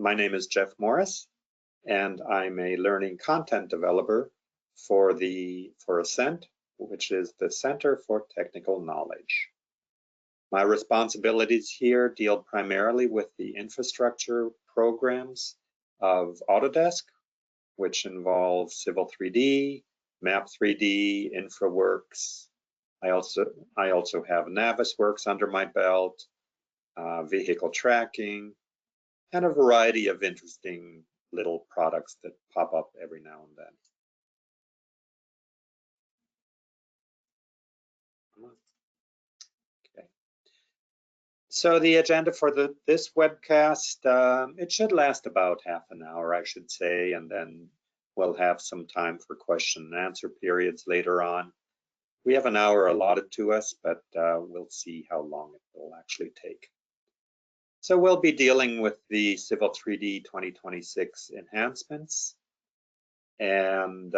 My name is Jeff Morris, and I'm a learning content developer for ASCENT, which is the Center for Technical Knowledge. My responsibilities here deal primarily with the infrastructure programs of Autodesk, which involve Civil 3D, Map 3D, InfraWorks. I also have Navisworks under my belt, vehicle tracking, and a variety of interesting little products that pop up every now and then. Okay. So the agenda for this webcast, it should last about half an hour, I should say, and then we'll have some time for question and answer periods later on. We have an hour allotted to us, but we'll see how long it will actually take. So we'll be dealing with the Civil 3D 2026 enhancements, and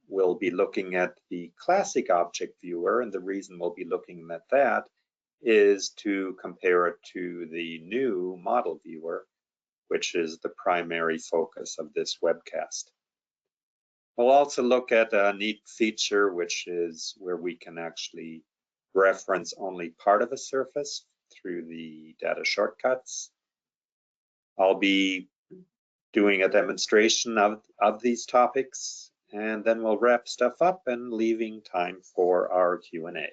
we'll be looking at the classic object viewer, and the reason we'll be looking at that is to compare it to the new model viewer, which is the primary focus of this webcast. We'll also look at a neat feature, which is where we can actually reference only part of a surface through the data shortcuts. I'll be doing a demonstration of these topics, and then we'll wrap stuff up and leaving time for our Q&A.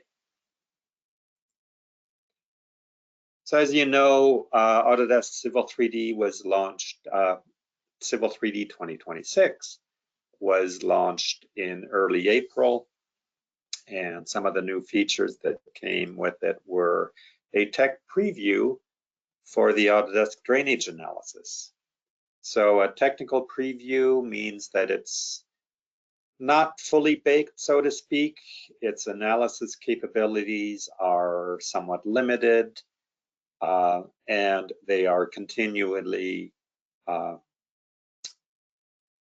So as you know, Autodesk Civil 3D was launched, Civil 3D 2026 was launched in early April, and some of the new features that came with it were a tech preview for the Autodesk drainage analysis. So a technical preview means that it's not fully baked, so to speak. Its analysis capabilities are somewhat limited, and they are continually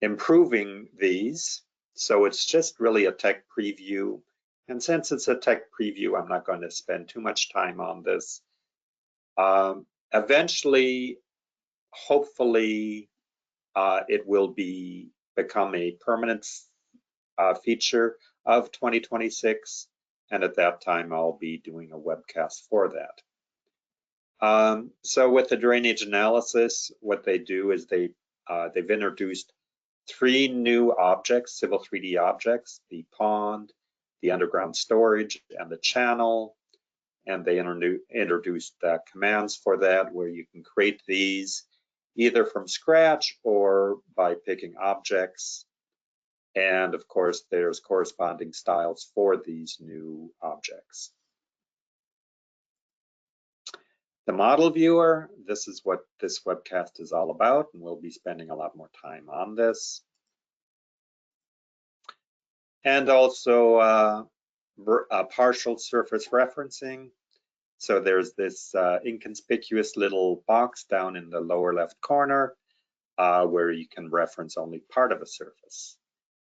improving these. So it's just really a tech preview. And since it's a tech preview, I'm not going to spend too much time on this. Eventually, hopefully, it will become a permanent feature of 2026. And at that time, I'll be doing a webcast for that. So with the drainage analysis, what they do is they've introduced 3 new objects, Civil 3D objects: the pond, the underground storage, and the channel. And they introduced commands for that, where you can create these either from scratch or by picking objects. And of course, there's corresponding styles for these new objects. The model viewer, this is what this webcast is all about, and we'll be spending a lot more time on this. And also partial surface referencing. So there's this inconspicuous little box down in the lower left corner where you can reference only part of a surface.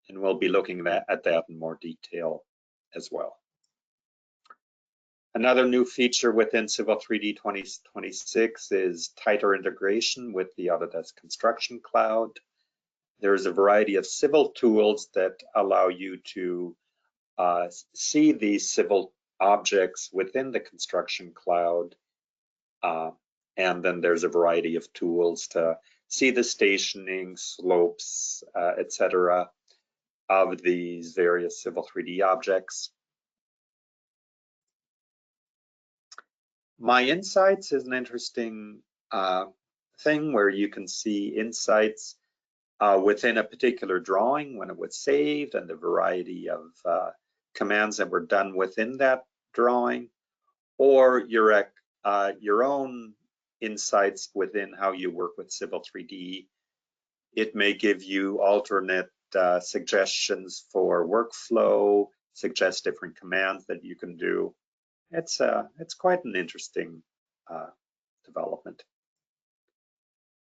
And we'll be looking at that in more detail as well. Another new feature within Civil 3D 2026 is tighter integration with the Autodesk Construction Cloud. There's a variety of civil tools that allow you to see these civil objects within the Construction Cloud. And then there's a variety of tools to see the stationing, slopes, etc. of these various Civil 3D objects. My Insights is an interesting thing where you can see insights within a particular drawing when it was saved, and the variety of commands that were done within that drawing, or your own insights within how you work with Civil 3D. It may give you alternate suggestions for workflow, suggest different commands that you can do. It's quite an interesting development.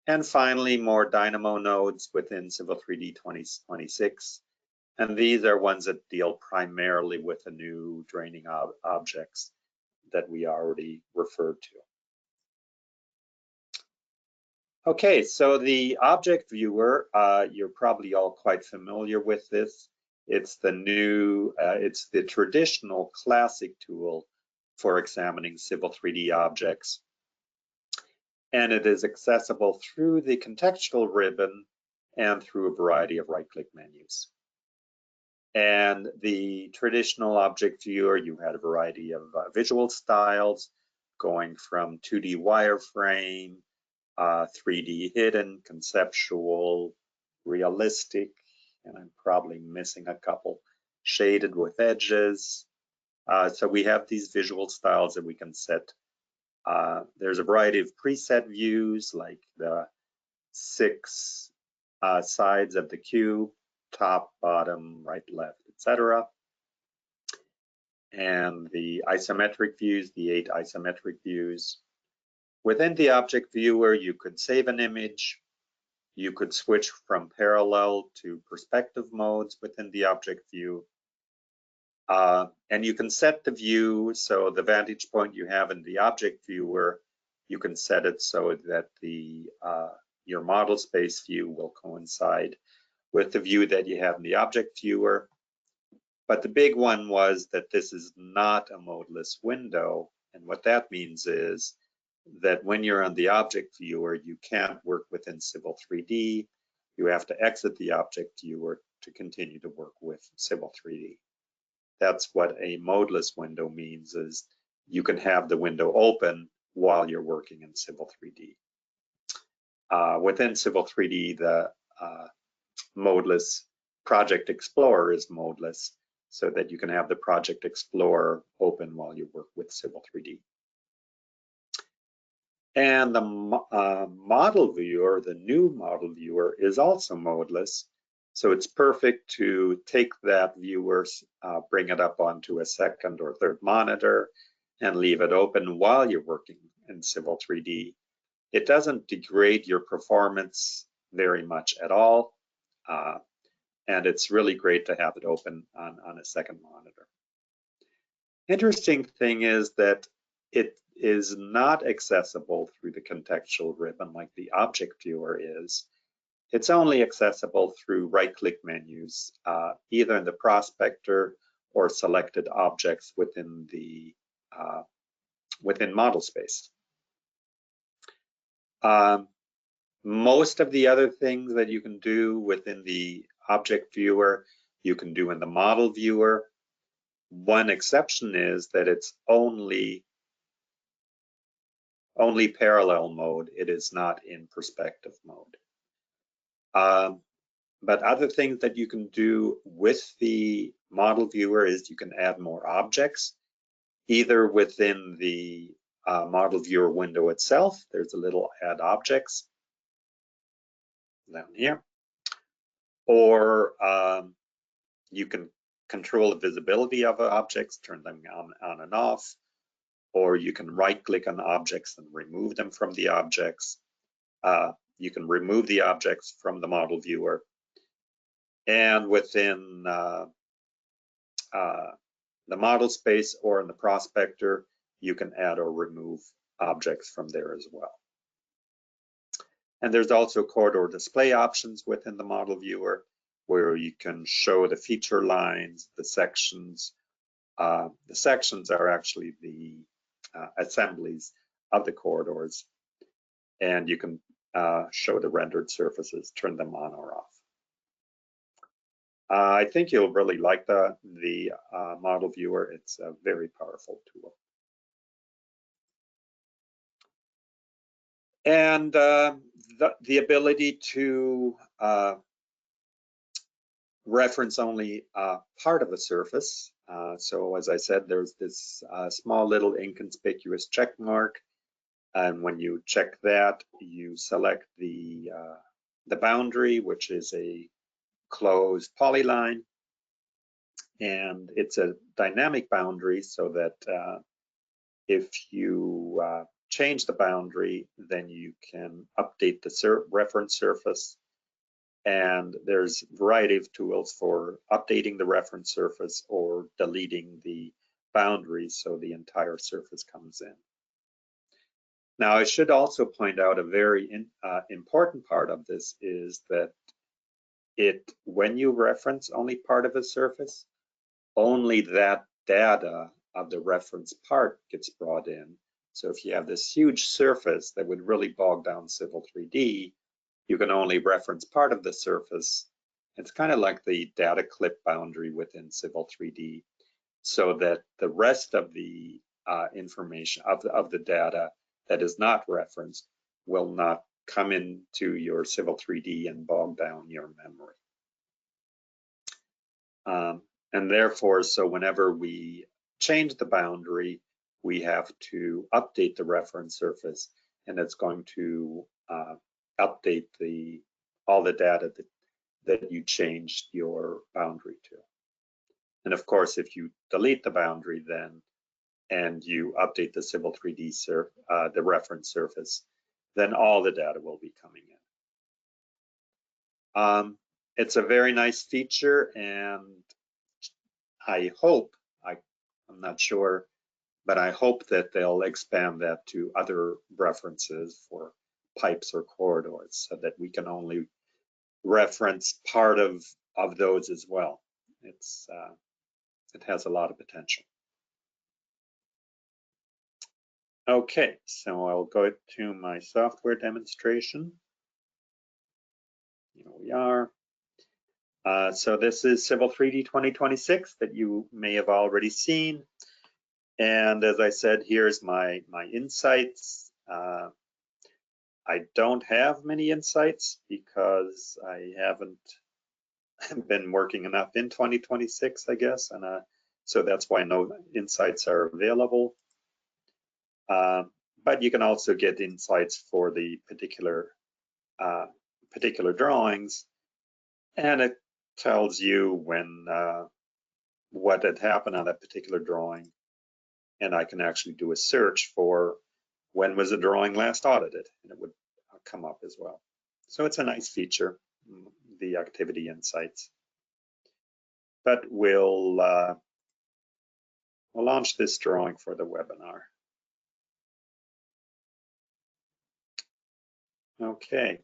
And finally, more Dynamo nodes within Civil 3D 2026. And these are ones that deal primarily with the new draining objects that we already referred to. Okay, so the object viewer, you're probably all quite familiar with this. It's it's the traditional classic tool for examining Civil 3D objects. And it is accessible through the contextual ribbon and through a variety of right-click menus. And the traditional object viewer, you had a variety of visual styles going from 2D wireframe, 3D hidden, conceptual, realistic, and I'm probably missing a couple, shaded with edges. So we have these visual styles that we can set. There's a variety of preset views like the 6 sides of the cube, top, bottom, right, left, etc. And the isometric views, the 8 isometric views. Within the object viewer, you could save an image. You could switch from parallel to perspective modes within the object view. And you can set the view, so the vantage point you have in the object viewer, you can set it so that your model space view will coincide with the view that you have in the object viewer. But the big one was that this is not a modeless window. And what that means is that when you're on the object viewer, you can't work within Civil 3D. You have to exit the object viewer to continue to work with Civil 3D. That's what a modeless window means, is you can have the window open while you're working in Civil 3D. Within Civil 3D, the modeless Project Explorer is modeless, so that you can have the Project Explorer open while you work with Civil 3D. And the model viewer, the new model viewer, is also modeless. So it's perfect to take that viewer, bring it up onto a second or third monitor, and leave it open while you're working in Civil 3D. It doesn't degrade your performance very much at all. And it's really great to have it open on a second monitor. Interesting thing is that it is not accessible through the contextual ribbon like the object viewer is. It's only accessible through right-click menus, either in the prospector or selected objects within Modelspace. Most of the other things that you can do within the object viewer, you can do in the model viewer. One exception is that it's only parallel mode. It is not in perspective mode. But other things that you can do with the model viewer is you can add more objects, either within the model viewer window itself. There's a little add objects down here, or you can control the visibility of objects, turn them on and off, or you can right-click on objects and remove them from the objects. You can remove the objects from the model viewer. And within the model space or in the prospector, you can add or remove objects from there as well. And there's also corridor display options within the model viewer, where you can show the feature lines, the sections. The sections are actually the assemblies of the corridors, and you can show the rendered surfaces, turn them on or off. I think you'll really like the model viewer. It's a very powerful tool. And the ability to reference only part of a surface. So as I said, there's this small little inconspicuous check mark. And when you check that, you select the boundary, which is a closed polyline. And it's a dynamic boundary, so that if you change the boundary, then you can update the reference surface. And there's a variety of tools for updating the reference surface or deleting the boundaries so the entire surface comes in. Now, I should also point out a very important part of this is that when you reference only part of a surface, only that data of the reference part gets brought in. So if you have this huge surface that would really bog down Civil 3D, you can only reference part of the surface. It's kind of like the data clip boundary within Civil 3D, so that the rest of the information of the data that is not referenced will not come into your Civil 3D and bog down your memory. And therefore, so whenever we change the boundary, we have to update the reference surface, and it's going to update all the data that you changed your boundary to. And of course, if you delete the boundary then and you update the Civil 3D the reference surface, then all the data will be coming in. It's a very nice feature, and I hope, I'm not sure, but I hope that they'll expand that to other references for pipes or corridors, so that we can only reference part of those as well. It has a lot of potential. Okay, so I'll go to my software demonstration. Here we are. So this is Civil 3D 2026 that you may have already seen. And as I said, here's my insights. I don't have many insights because I haven't been working enough in 2026, I guess. And so that's why no insights are available. But you can also get insights for the particular drawings, and it tells you when what had happened on that particular drawing, and I can actually do a search for when was the drawing last audited, and it would come up as well. So it's a nice feature, the activity insights. But we'll launch this drawing for the webinar. Okay.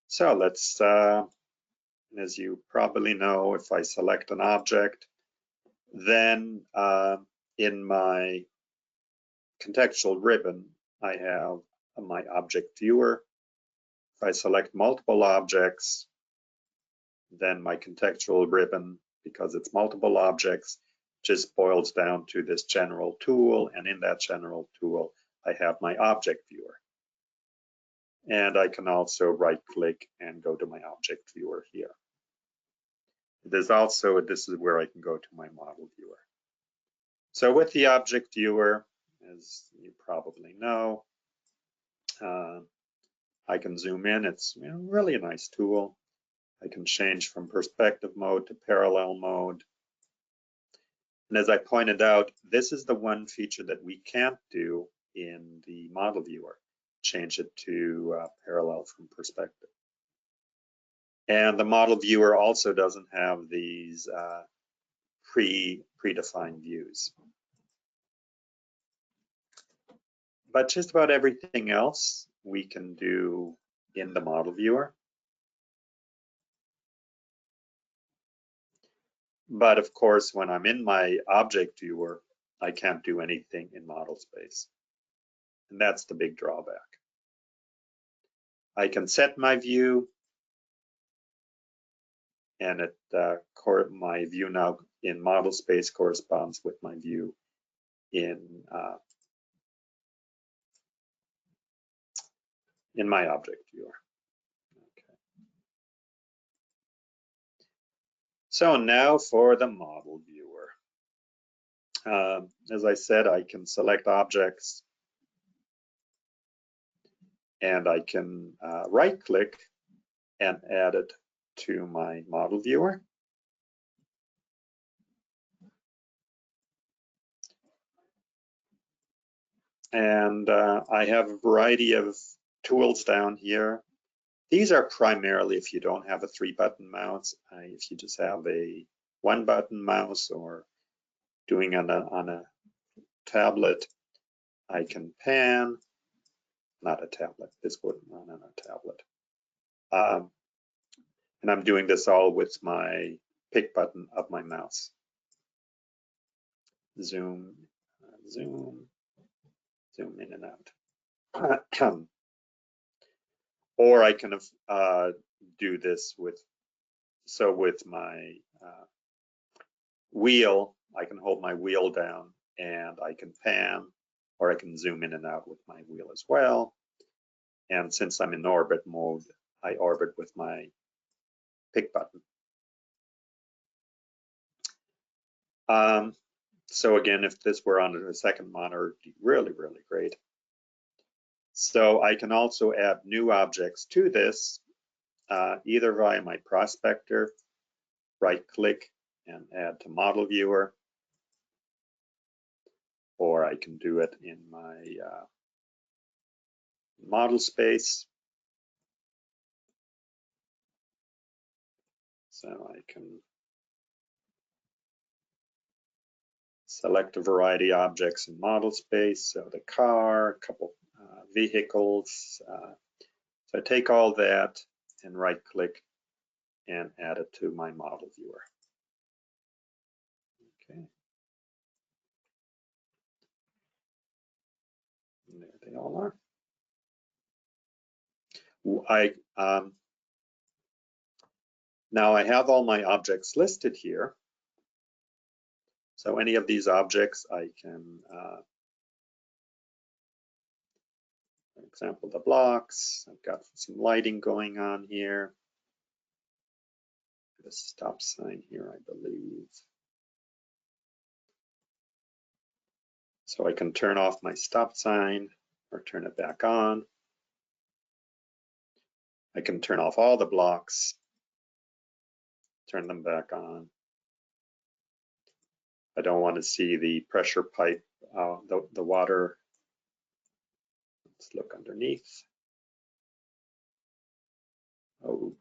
So let's, as you probably know, if I select an object, then in my contextual ribbon, I have my object viewer. If I select multiple objects, then my contextual ribbon, because it's multiple objects, just boils down to this general tool, and in that general tool, I have my object viewer. And I can also right-click and go to my object viewer here. There's also, this is where I can go to my model viewer. So with the object viewer, as you probably know, I can zoom in. It's really a nice tool. I can change from perspective mode to parallel mode. And as I pointed out, this is the one feature that we can't do in the model viewer, change it to parallel from perspective. And the model viewer also doesn't have these predefined views. But just about everything else we can do in the model viewer. But of course, when I'm in my object viewer, I can't do anything in Modelspace. And that's the big drawback. I can set my view, and my view now in Modelspace corresponds with my view in my object viewer. Okay. So now for the model viewer. As I said, I can select objects, and I can right-click and add it to my model viewer. And I have a variety of tools down here. These are primarily if you don't have a 3-button mouse, if you just have a 1-button mouse, or doing on a tablet, I can pan, not a tablet, this wouldn't run on a tablet. And I'm doing this all with my pick button of my mouse. Zoom, zoom, zoom in and out. Or I can do this with my wheel. I can hold my wheel down and I can pan, or I can zoom in and out with my wheel as well. And since I'm in orbit mode, I orbit with my pick button. So again, if this were on a second monitor, it'd be really, really great. So I can also add new objects to this, either via my prospector, right click and add to model viewer, or I can do it in my Modelspace. So I can select a variety of objects in Modelspace. So the car, a couple vehicles. So I take all that and right click and add it to my model viewer. Okay. And there they all are. Now I have all my objects listed here. So any of these objects I can, for example, the blocks, I've got some lighting going on here. A stop sign here, I believe. So I can turn off my stop sign or turn it back on. I can turn off all the blocks, turn them back on. I don't want to see the pressure pipe, the water. Let's look underneath. Oh.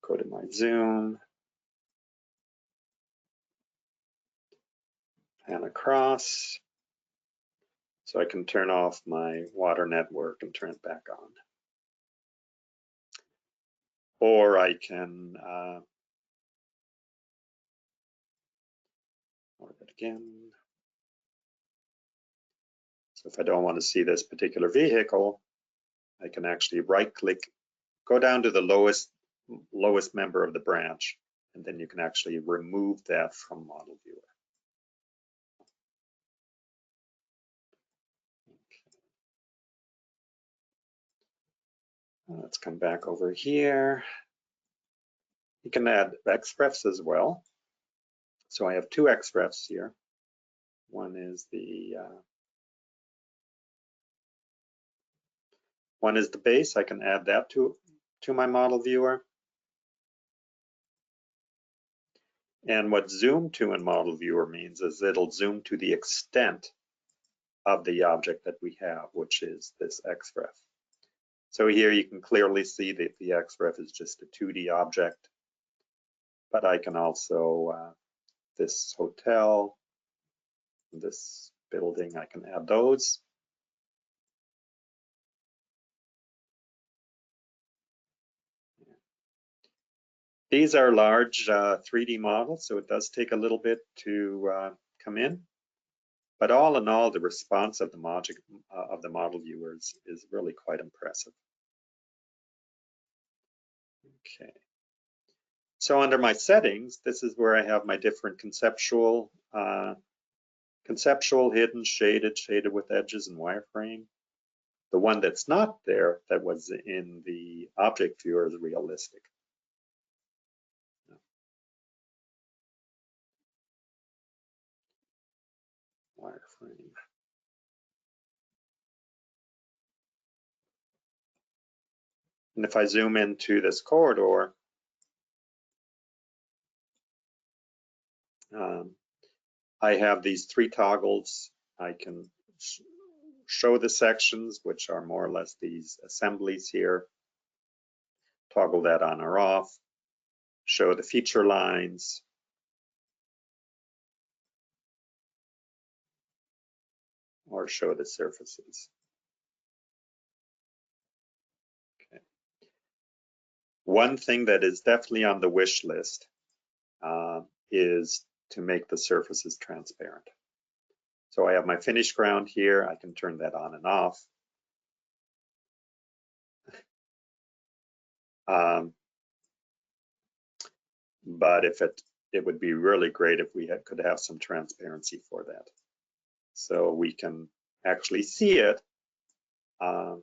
Go to my zoom. Pan across. So I can turn off my water network and turn it back on. Or I can orbit again. So if I don't want to see this particular vehicle, I can actually right click, go down to the lowest member of the branch, and then you can actually remove that from model viewer. Let's come back over here. You can add XREFs as well. So I have two XREFs here. One is the base. I can add that to my model viewer. And what zoom to in model viewer means is it'll zoom to the extent of the object that we have, which is this XREF. So here you can clearly see that the XREF is just a 2D object, but I can also, this hotel, this building, I can add those. These are large 3D models, so it does take a little bit to come in. But all in all, the response of the model viewers is really quite impressive. Okay. So under my settings, this is where I have my different conceptual, hidden, shaded with edges and wireframe. The one that's not there, that was in the object viewer, is realistic. Wireframe. And if I zoom into this corridor, I have these three toggles. I can show the sections, which are more or less these assemblies here. toggle that on or off, show the feature lines, or show the surfaces. Okay. One thing that is definitely on the wish list is to make the surfaces transparent. So I have my finish ground here. I can turn that on and off. But if it would be really great if we could have some transparency for that. So we can actually see it, but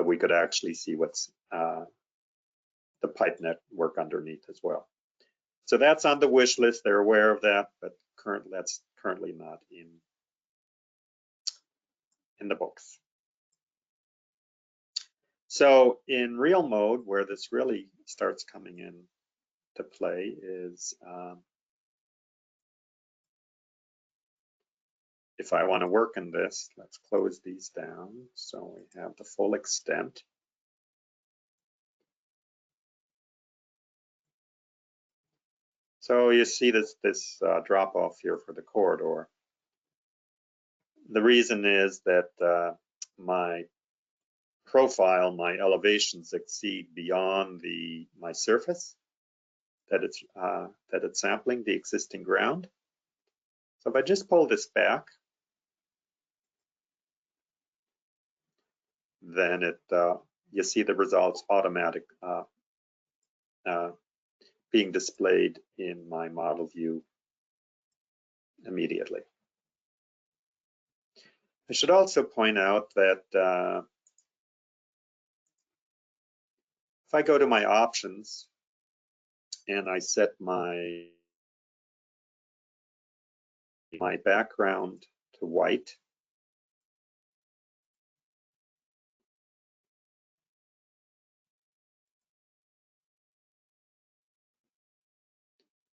we could actually see what's the pipe network underneath as well. So that's on the wish list. They're aware of that, but that's currently not in the books. So in real mode, where this really starts coming in to play is if I want to work in this, let's close these down so we have the full extent. So you see this drop off here for the corridor. The reason is that my profile, my elevations exceed beyond my surface that it's sampling, the existing ground. So if I just pull this back, then you see the results automatic being displayed in my model view immediately. I should also point out that if I go to my options and I set my background to white,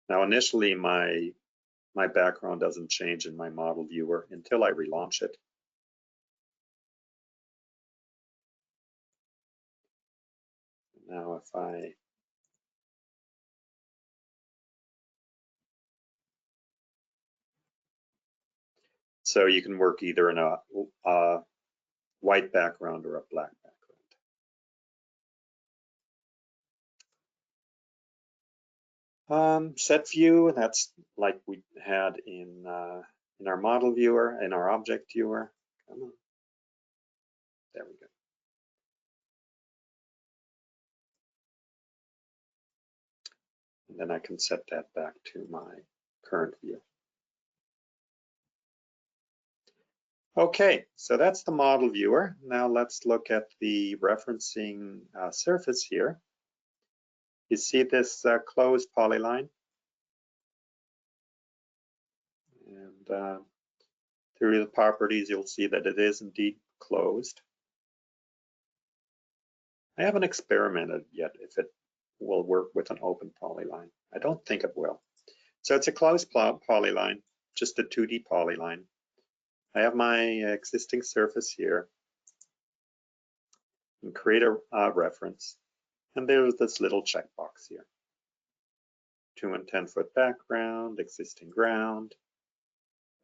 now initially my background doesn't change in my model viewer until I relaunch it. Now if I so you can work either in a white background or a black background. Set view, that's like we had in our model viewer, in our object viewer. Come on. There we go. And then I can set that back to my current view. Okay, so that's the model viewer. Now let's look at the referencing surface here. You see this closed polyline? And through the properties, you'll see that it is indeed closed. I haven't experimented yet if it will work with an open polyline. I don't think it will. So it's a closed polyline, just a 2D polyline. I have my existing surface here and create a reference. And there's this little checkbox here. 2 and 10 foot background, existing ground.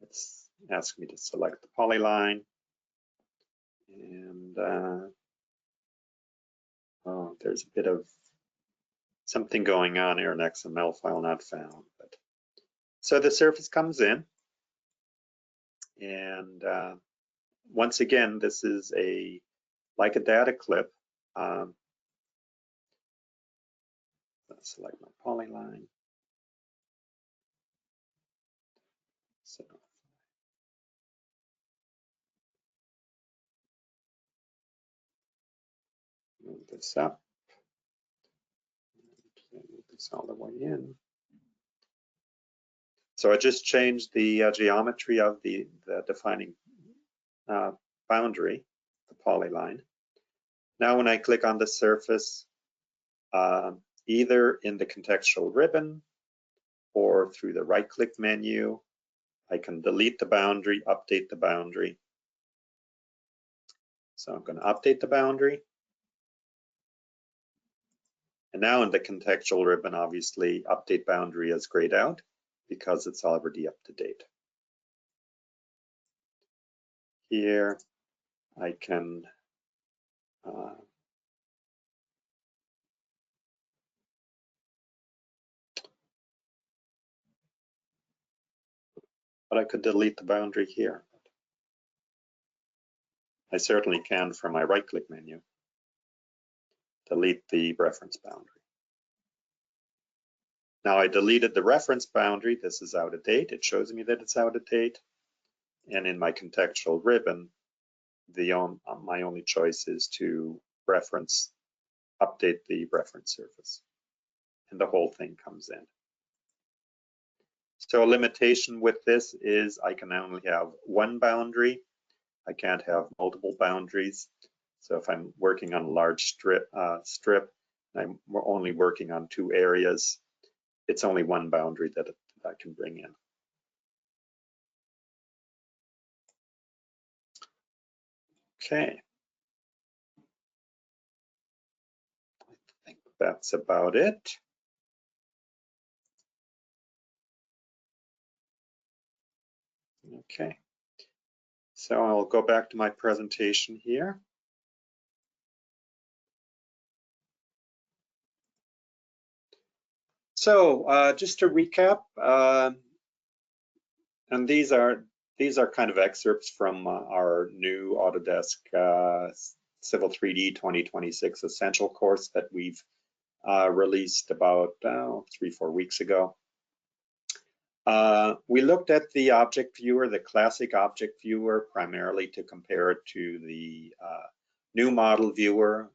It's asking me to select the polyline. And oh, there's a bit of something going on here, an XML file not found. But so the surface comes in. And once again, this is like a data clip. Let's select my polyline. So move this up. Move this all the way in. So I just changed the geometry of the defining boundary, the polyline. Now when I click on the surface, either in the contextual ribbon or through the right-click menu, I can delete the boundary, update the boundary. So I'm going to update the boundary. And now in the contextual ribbon, obviously update boundary is grayed out because it's already up to date. Here I can but I could delete the boundary here. I certainly can from my right-click menu. Delete the reference boundary. Now I deleted the reference boundary. This is out of date. It shows me that it's out of date. And in my contextual ribbon, my only choice is to update the reference surface. And the whole thing comes in. So a limitation with this is I can only have one boundary. I can't have multiple boundaries. So if I'm working on a large strip, I'm only working on 2 areas, it's only one boundary that I can bring in. Okay. I think that's about it. Okay. So I'll go back to my presentation here. So just to recap, and these are kind of excerpts from our new Autodesk Civil 3D 2026 Essential course that we've released about 3-4 weeks ago. We looked at the object viewer, the classic object viewer, primarily to compare it to the new model viewer.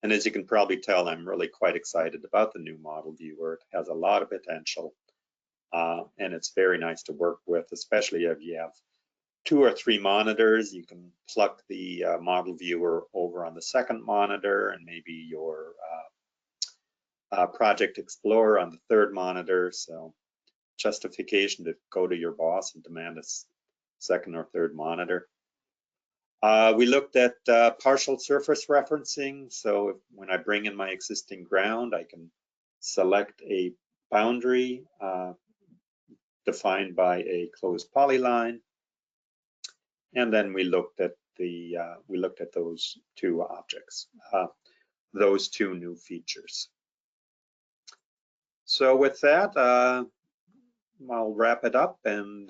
And as you can probably tell, I'm really quite excited about the new model viewer. It has a lot of potential, and it's very nice to work with, especially if you have 2 or 3 monitors. You can pluck the model viewer over on the second monitor, and maybe your Project Explorer on the third monitor. So justification to go to your boss and demand a second or third monitor. We looked at partial surface referencing. So when I bring in my existing ground, I can select a boundary defined by a closed polyline. And then we looked at those 2 objects, those 2 new features. So with that, I'll wrap it up and